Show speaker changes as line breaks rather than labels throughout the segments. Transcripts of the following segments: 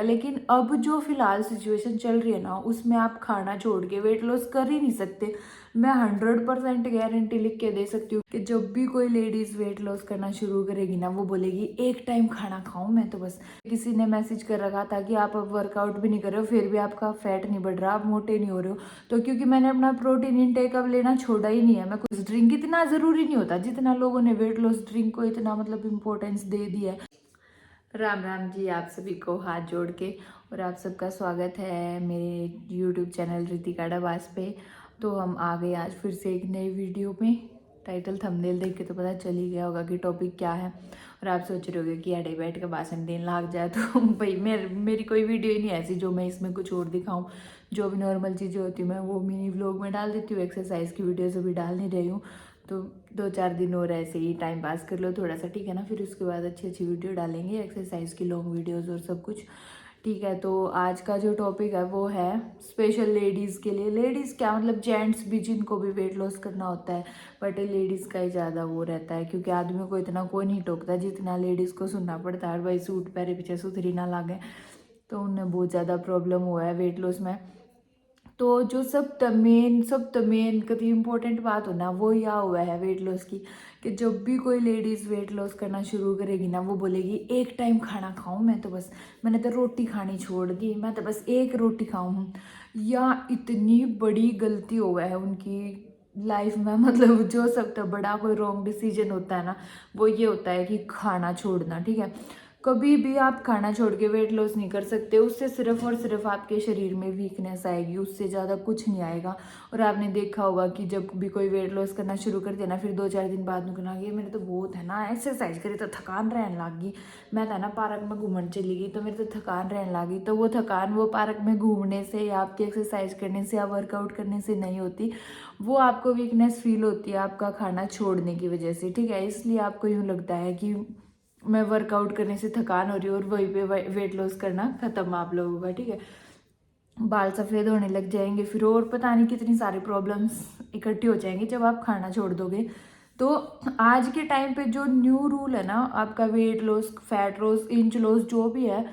लेकिन अब जो फिलहाल सिचुएशन चल रही है ना, उसमें आप खाना छोड़ के वेट लॉस कर ही नहीं सकते। मैं 100% गारंटी लिख के दे सकती हूँ कि जब भी कोई लेडीज वेट लॉस करना शुरू करेगी ना, वो बोलेगी एक टाइम खाना खाऊं मैं तो बस। किसी ने मैसेज कर रखा था कि आप अब वर्कआउट भी नहीं कर रहे हो फिर भी आपका फैट नहीं बढ़ रहा, आप मोटे नहीं हो रहे हो। तो क्योंकि मैंने अपना प्रोटीन इनटेक अब लेना छोड़ा ही नहीं है। मैं कुछ ड्रिंक इतना जरूरी नहीं होता जितना लोगों ने वेट लॉस ड्रिंक को इतना मतलब इम्पोर्टेंस दे दिया है। राम राम जी, आप सभी को हाथ जोड़ के और आप सबका स्वागत है मेरे YouTube चैनल रितिका डबास पे। तो हम आ गए आज फिर से एक नई वीडियो में। टाइटल थंबनेल देख के तो पता चल ही गया होगा कि टॉपिक क्या है। और आप सोच रहे होगे कि अड़े बैठ के भाषण देने लग जाए तो भाई मेरी कोई वीडियो ही नहीं ऐसी जो मैं इसमें कुछ और दिखाऊं। जो भी नॉर्मल चीज़ें होती हैं मैं वो मिनी व्लॉग में डाल देती हूँ। एक्सरसाइज की वीडियोज़ अभी डाल नहीं रही हूँ, तो 2-4 दिन और ऐसे ही टाइम पास कर लो थोड़ा सा, ठीक है ना। फिर उसके बाद अच्छी अच्छी वीडियो डालेंगे, एक्सरसाइज की लॉन्ग वीडियोस और सब कुछ, ठीक है। तो आज का जो टॉपिक है वो है स्पेशल लेडीज़ के लिए। लेडीज़ क्या मतलब जेंट्स भी जिनको भी वेट लॉस करना होता है, बट लेडीज़ का ही ज़्यादा वो रहता है क्योंकि आदमियों को इतना कोई नहीं टोकता जितना लेडीज़ को सुनना पड़ता है। भाई सूट पहरे पीछे सुथरी ना लागे, तो उन्हें बहुत ज़्यादा प्रॉब्लम हुआ है वेट लॉस में। तो जो सब मेन कभी इम्पोर्टेंट बात हो ना, वो यह हुआ है वेट लॉस की कि जब भी कोई लेडीज़ वेट लॉस करना शुरू करेगी ना, वो बोलेगी एक टाइम खाना खाऊं मैं तो बस, मैंने तो रोटी खानी छोड़ दी, मैं तो बस एक रोटी खाऊं। या इतनी बड़ी गलती हुआ है उनकी लाइफ में, मतलब जो सबसे बड़ा कोई रॉन्ग डिसीजन होता है ना, वो ये होता है कि खाना छोड़ना, ठीक है। कभी भी आप खाना छोड़ के वेट लॉस नहीं कर सकते। उससे सिर्फ और सिर्फ आपके शरीर में वीकनेस आएगी, उससे ज़्यादा कुछ नहीं आएगा। और आपने देखा होगा कि जब भी कोई वेट लॉस करना शुरू कर दिया ना, फिर 2-4 दिन बाद निकलना ये मेरे तो बहुत है ना, एक्सरसाइज करी तो थकान रहने लगी। मैं था ना पार्क में घूमने चली गई तो मेरे तो थकान रहने लगी। तो वो थकान वो पार्क में घूमने से या आपकी एक्सरसाइज करने से या वर्कआउट करने से नहीं होती, वो आपको वीकनेस फील होती है आपका खाना छोड़ने की वजह से, ठीक है। इसलिए आपको यूँ लगता है कि मैं वर्कआउट करने से थकान हो रही है और वहीं पे वेट लॉस करना खत्म आप लोगों का, ठीक है। बाल सफ़ेद होने लग जाएंगे फिर, और पता नहीं कितनी सारी प्रॉब्लम्स इकट्ठी हो जाएंगी जब आप खाना छोड़ दोगे। तो आज के टाइम पे जो न्यू रूल है ना, आपका weight loss, fat loss, inch loss जो भी है,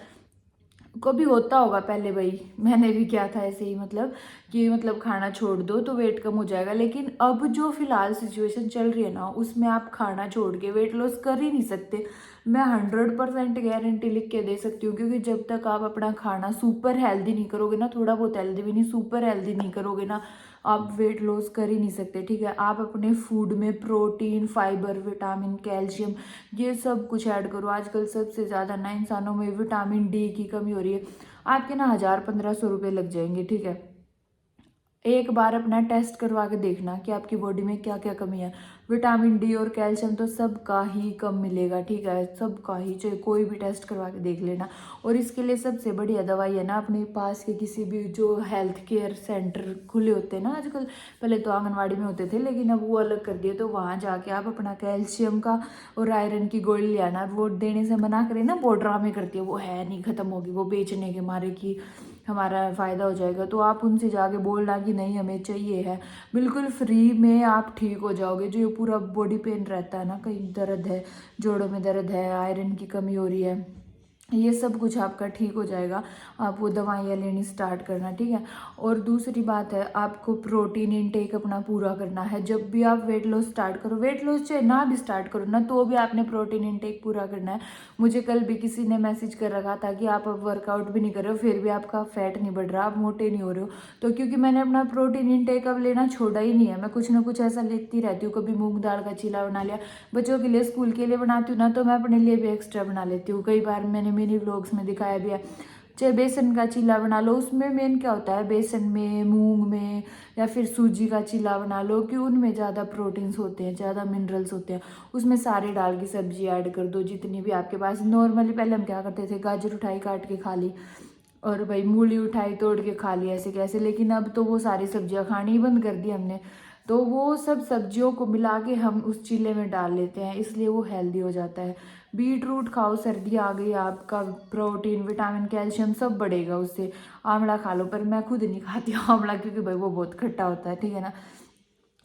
कभी होता होगा पहले, भाई मैंने भी किया था ऐसे ही, मतलब कि मतलब खाना छोड़ दो तो वेट कम हो जाएगा। लेकिन अब जो फिलहाल सिचुएशन चल रही है ना, उसमें आप खाना छोड़ के वेट लॉस कर ही नहीं सकते। मैं 100% गारंटी लिख के दे सकती हूँ, क्योंकि जब तक आप अपना खाना सुपर हेल्दी नहीं करोगे ना, थोड़ा बहुत हेल्दी भी नहीं, सुपर हेल्दी नहीं करोगे ना, आप वेट लॉस कर ही नहीं सकते, ठीक है। आप अपने फूड में प्रोटीन, फाइबर, विटामिन, कैल्शियम, ये सब कुछ ऐड करो। आजकल सबसे ज़्यादा ना इंसानों में विटामिन डी की कमी हो रही है। आपके ना 1000-1500 रुपये लग जाएंगे, ठीक है। एक बार अपना टेस्ट करवा के देखना कि आपकी बॉडी में क्या क्या कमी है। विटामिन डी और कैल्शियम तो सबका ही कम मिलेगा, ठीक है, सबका ही, चाहे कोई भी टेस्ट करवा के देख लेना। और इसके लिए सबसे बढ़िया दवाई है ना, अपने पास के किसी भी जो हेल्थ केयर सेंटर खुले होते हैं ना आजकल, पहले तो आंगनवाड़ी में होते थे लेकिन अब वो अलग कर दिए, तो वहाँ जाके आप अपना कैल्शियम का और आयरन की गोली ले आना। वो देने से मना करें ना, वो ड्रामे करती है, वो है नहीं, खत्म होगी, वो बेचने के मारे की हमारा फ़ायदा हो जाएगा। तो आप उनसे जाके बोलना कि नहीं हमें चाहिए है, बिल्कुल फ्री में आप ठीक हो जाओगे। जो ये पूरा बॉडी पेन रहता है ना, कहीं दर्द है, जोड़ों में दर्द है, आयरन की कमी हो रही है, ये सब कुछ आपका ठीक हो जाएगा। आप वो दवाइयाँ लेनी स्टार्ट करना, ठीक है। और दूसरी बात है, आपको प्रोटीन इनटेक अपना पूरा करना है। जब भी आप वेट लॉस स्टार्ट करो, वेट लॉस चाहे ना भी स्टार्ट करो ना, तो भी आपने प्रोटीन इनटेक पूरा करना है। मुझे कल भी किसी ने मैसेज कर रखा था कि आप अब वर्कआउट भी नहीं कर रहे हो फिर भी आपका फैट नहीं बढ़ रहा, आप मोटे नहीं हो रहे हो। तो क्योंकि मैंने अपना प्रोटीन इनटेक अब लेना छोड़ा ही नहीं है, मैं कुछ ना कुछ ऐसा लेती रहती हूँ। कभी मूंग दाल का चीला बना लिया, बच्चों के लिए स्कूल के लिए बनाती हूँ ना, तो मैं अपने लिए भी एक्स्ट्रा बना लेती हूँ। कई बार मैंने मिनी व्लॉग्स में दिखाया भी है, चाहे बेसन का चीला बना लो, उसमें मेन क्या होता है, बेसन में, मूंग में, या फिर सूजी का चीला बना लो, कि उनमें ज़्यादा प्रोटीन्स होते हैं, ज़्यादा मिनरल्स होते हैं। उसमें सारे दाल की सब्जी ऐड कर दो जितनी भी आपके पास। नॉर्मली पहले हम क्या करते थे, गाजर उठाई काट के खा ली, और भाई मूली उठाई तोड़ के खा ली, ऐसे कैसे। लेकिन अब तो वो सारी सब्जियां खानी ही बंद कर दी हमने, तो वो सब सब्जियों को मिला के हम उस चीले में डाल लेते हैं, इसलिए वो हेल्दी हो जाता है। बीट रूट खाओ, सर्दी आ गई, आपका प्रोटीन, विटामिन, कैल्शियम सब बढ़ेगा उससे। आंवला खा लो, पर मैं खुद नहीं खाती आंवला क्योंकि भाई वो बहुत खट्टा होता है, ठीक है ना।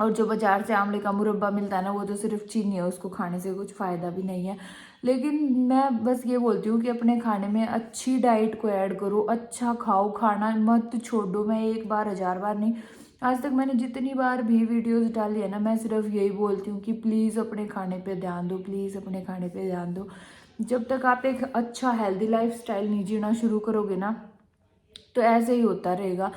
और जो बाजार से आंवले का मुरब्बा मिलता है ना, वो तो सिर्फ चीनी है, उसको खाने से कुछ फ़ायदा भी नहीं है। लेकिन मैं बस ये बोलती हूँ कि अपने खाने में अच्छी डाइट को ऐड करो, अच्छा खाओ, खाना मत छोड़ो। मैं एक बार 1000 बार नहीं, आज तक मैंने जितनी बार भी वीडियोस डाली है ना, मैं सिर्फ यही बोलती हूँ कि प्लीज़ अपने खाने पे ध्यान दो, प्लीज़ अपने खाने पे ध्यान दो। जब तक आप एक अच्छा हेल्दी लाइफस्टाइल नहीं जीना शुरू करोगे ना, तो ऐसे ही होता रहेगा।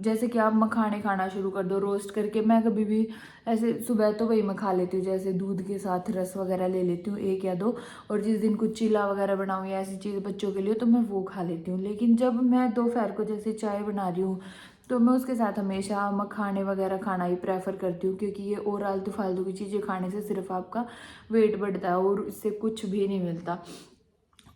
जैसे कि आप मखाने खाना शुरू कर दो रोस्ट करके। मैं कभी भी ऐसे सुबह तो वही मैं खा लेती हूँ, जैसे दूध के साथ रस वगैरह ले लेती हूँ 1 या 2, और जिस दिन कुछ चीला वगैरह बनाऊँ या ऐसी चीज़ बच्चों के लिए, तो मैं वो खा लेती हूँ। लेकिन जब मैं दोपहर को जैसे चाय बना रही हूँ, तो मैं उसके साथ हमेशा मखाने वगैरह खाना ही प्रेफर करती हूँ, क्योंकि ये और आलतू फालतू की चीज़ें खाने से सिर्फ आपका वेट बढ़ता है और इससे कुछ भी नहीं मिलता।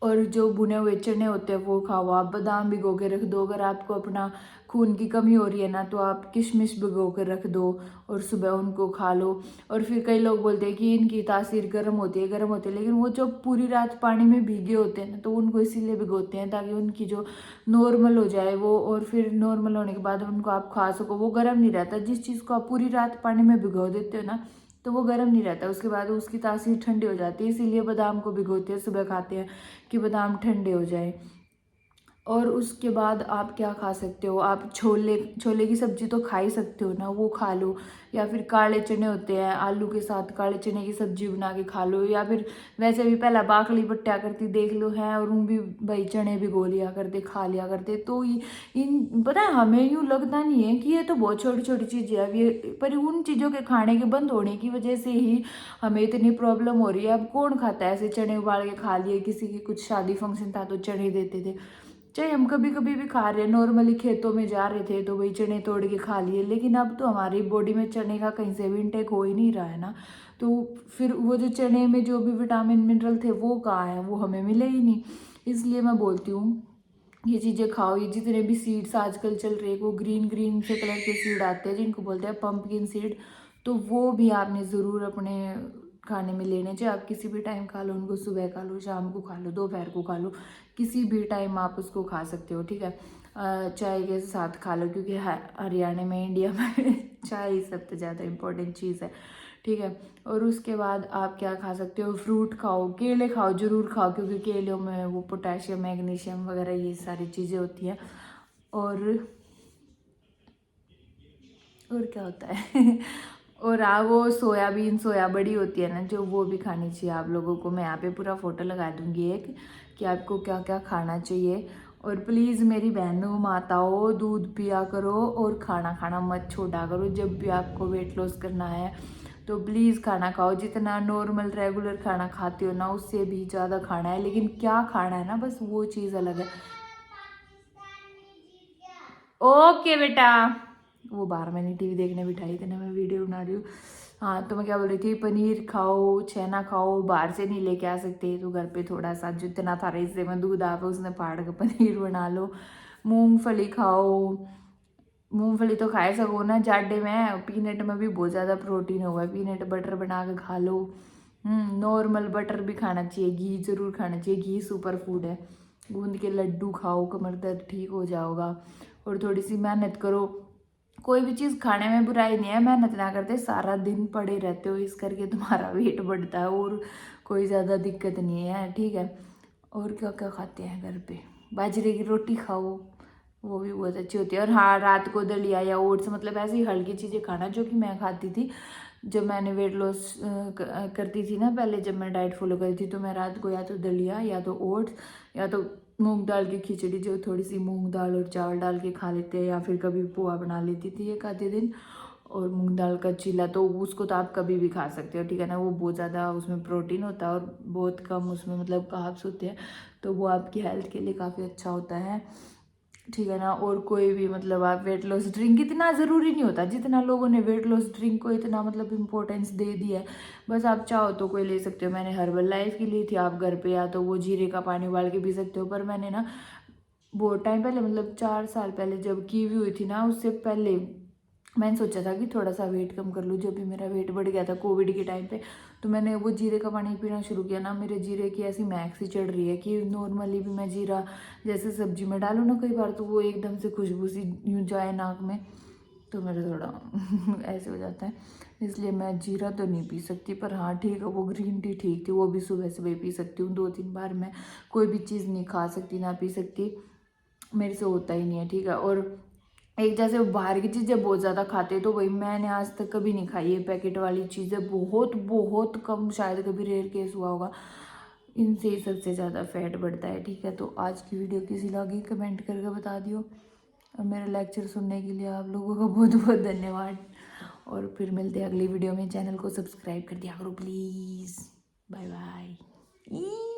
और जो भुने हुए चने होते हैं वो खाओ। आप बादाम भिगो के रख दो, अगर आपको अपना खून की कमी हो रही है ना, तो आप किशमिश भिगो कर रख दो और सुबह उनको खा लो। और फिर कई लोग बोलते हैं कि इनकी तासीर गर्म होती है, गर्म होती है, लेकिन वो जो पूरी रात पानी में भीगे होते हैं ना, तो उनको इसीलिए भिगोते हैं ताकि उनकी जो नॉर्मल हो जाए वो, और फिर नॉर्मल होने के बाद उनको आप खा सको। वो गर्म नहीं रहता। जिस चीज़ को आप पूरी रात पानी में भिगो देते हो ना, तो वो गर्म नहीं रहता, उसके बाद उसकी तासीर ठंडी हो जाती है। इसीलिए बादाम को भिगोते हैं, सुबह खाते हैं कि बादाम ठंडे हो जाए। और उसके बाद आप क्या खा सकते हो, आप छोले छोले की सब्जी तो खा ही सकते हो ना, वो खा लो। या फिर काले चने होते हैं, आलू के साथ काले चने की सब्जी बना के खा लो। या फिर वैसे भी पहला बाकली बट्टा करती देख लो है, और वो भी भाई चने भिगो लिया करते, खा लिया करते। तो इन पता है, हमें यूँ लगता नहीं है कि ये तो बहुत छोटी छोटी चीज़ें है ये, पर उन चीज़ों के खाने के बंद होने की वजह से ही हमें इतनी प्रॉब्लम हो रही है। अब कौन खाता है ऐसे चने उबाल के खा लिए, किसी की कुछ शादी फंक्शन था तो चने देते थे, चाहे हम कभी कभी भी खा रहे हैं, नॉर्मली खेतों में जा रहे थे तो वही चने तोड़ के खा लिए। लेकिन अब तो हमारी बॉडी में चने का कहीं से भी इंटेक हो ही नहीं रहा है ना, तो फिर वो जो चने में जो भी विटामिन मिनरल थे वो कहाँ है, वो हमें मिले ही नहीं। इसलिए मैं बोलती हूँ ये चीज़ें खाओ। ये जितने भी सीड्स आजकल चल रहे हैं, वो ग्रीन ग्रीन से कलर के सीड आते हैं जिनको बोलते हैं पंपकिन सीड, तो वो भी आपने ज़रूर अपने खाने में लेने चाहिए। आप किसी भी टाइम खा लो उनको, सुबह खा लो, शाम को खा लो, दोपहर को खा लो, किसी भी टाइम आप उसको खा सकते हो, ठीक है। चाय के साथ खा लो, क्योंकि हरियाणा में, इंडिया में चाय ही सबसे ज़्यादा इम्पोर्टेंट चीज़ है, ठीक है। और उसके बाद आप क्या खा सकते हो, फ्रूट खाओ, केले खाओ, ज़रूर खाओ, क्योंकि केलों में वो पोटेशियम मैग्नीशियम वगैरह ये सारी चीज़ें होती हैं। और क्या होता है और वो सोयाबीन सोया बड़ी होती है ना, जो वो भी खानी चाहिए आप लोगों को। मैं यहाँ पे पूरा फोटो लगा दूंगी एक, कि आपको क्या क्या खाना चाहिए। और प्लीज़ मेरी बहनों माताओं, दूध पिया करो और खाना खाना मत छोड़ा करो। जब भी आपको वेट लॉस करना है तो प्लीज़ खाना खाओ, जितना नॉर्मल रेगुलर खाना खाते हो ना उससे भी ज़्यादा खाना है। लेकिन क्या खाना है ना, बस वो चीज़ अलग है। ओके बेटा, वो बाहर मैंने टीवी देखने बिठाई थी ना, मैं वीडियो बना रही हूँ। हाँ, तो मैं क्या बोल रही थी, पनीर खाओ, छेना खाओ, बाहर से नहीं लेके आ सकते तो घर पे थोड़ा सा जितना था इससे में दूध आप उसने फाड़ के पनीर बना लो। मूंगफली खाओ, मूंगफली तो खा सको ना जाडे में, पीनट में भी बहुत ज़्यादा प्रोटीन होगा, पीनट बटर बना के खा लो। नॉर्मल बटर भी खाना चाहिए, घी जरूर खाना चाहिए, घी सुपर फूड है। गूंद के लड्डू खाओ, कमर दर्द ठीक हो जाओगा। और थोड़ी सी मेहनत करो, कोई भी चीज़ खाने में बुराई नहीं है, मेहनत ना करते सारा दिन पड़े रहते हो इस करके तुम्हारा वेट बढ़ता है, और कोई ज़्यादा दिक्कत नहीं है, ठीक है। और क्या क्या खाते हैं घर पे, बाजरे की रोटी खाओ, वो भी बहुत अच्छी होती है। और हाँ, रात को दलिया या ओट्स, मतलब ऐसी हल्की चीज़ें खाना, जो कि मैं खाती थी जब मैंने वेट लॉस करती थी ना पहले, जब मैं डाइट फॉलो करती थी, तो मैं रात को या तो दलिया या तो ओट्स या तो मूंग दाल की खिचड़ी, जो थोड़ी सी मूंग दाल और चावल डाल के खा लेते हैं, या फिर कभी पोहा बना लेती थी एक आधे दिन। और मूंग दाल का चीला तो उसको तो आप कभी भी खा सकते हो, ठीक है ना। वो बहुत ज़्यादा उसमें प्रोटीन होता है और बहुत कम उसमें मतलब कार्ब्स होते हैं, तो वो आपकी हेल्थ के लिए काफ़ी अच्छा होता है, ठीक है ना। और कोई भी मतलब आप वेट लॉस ड्रिंक, इतना ज़रूरी नहीं होता जितना लोगों ने वेट लॉस ड्रिंक को इतना मतलब इम्पोर्टेंस दे दी है। बस आप चाहो तो कोई ले सकते हो, मैंने हर्बल लाइफ की ली थी, आप घर पे या तो वो जीरे का पानी उबाल के पी सकते हो। पर मैंने ना बहुत टाइम पहले, मतलब 4 साल पहले जब कीवी हुई थी ना, उससे पहले मैंने सोचा था कि थोड़ा सा वेट कम कर लूँ। जब भी मेरा वेट बढ़ गया था कोविड के टाइम पे, तो मैंने वो जीरे का पानी पीना शुरू किया ना, मेरे जीरे की ऐसी महक सी चढ़ रही है कि नॉर्मली भी मैं जीरा जैसे सब्जी में डालूँ ना कई बार, तो वो एकदम से खुशबू सी यूँ जाए नाक में, तो मेरा थोड़ा ऐसे हो जाता है, इसलिए मैं जीरा तो नहीं पी सकती। पर हाँ ठीक है, वो ग्रीन टी ठीक थी, वो भी सुबह सुबह पी सकती हूँ। 2-3 बार मैं कोई भी चीज़ नहीं खा सकती ना पी सकती, मेरे से होता ही नहीं है, ठीक है। और एक जैसे बाहर की चीज़ें बहुत ज़्यादा खाते हैं, तो वही मैंने आज तक कभी नहीं खाई है पैकेट वाली चीज़ें, बहुत बहुत कम, शायद कभी रेयर केस हुआ होगा। इनसे ही सबसे ज़्यादा फैट बढ़ता है, ठीक है। तो आज की वीडियो कैसी लगी कमेंट करके बता दियो, और मेरा लेक्चर सुनने के लिए आप लोगों का बहुत बहुत धन्यवाद। और फिर मिलते हैं अगली वीडियो में। चैनल को सब्सक्राइब कर दिया करो प्लीज़। Bye bye.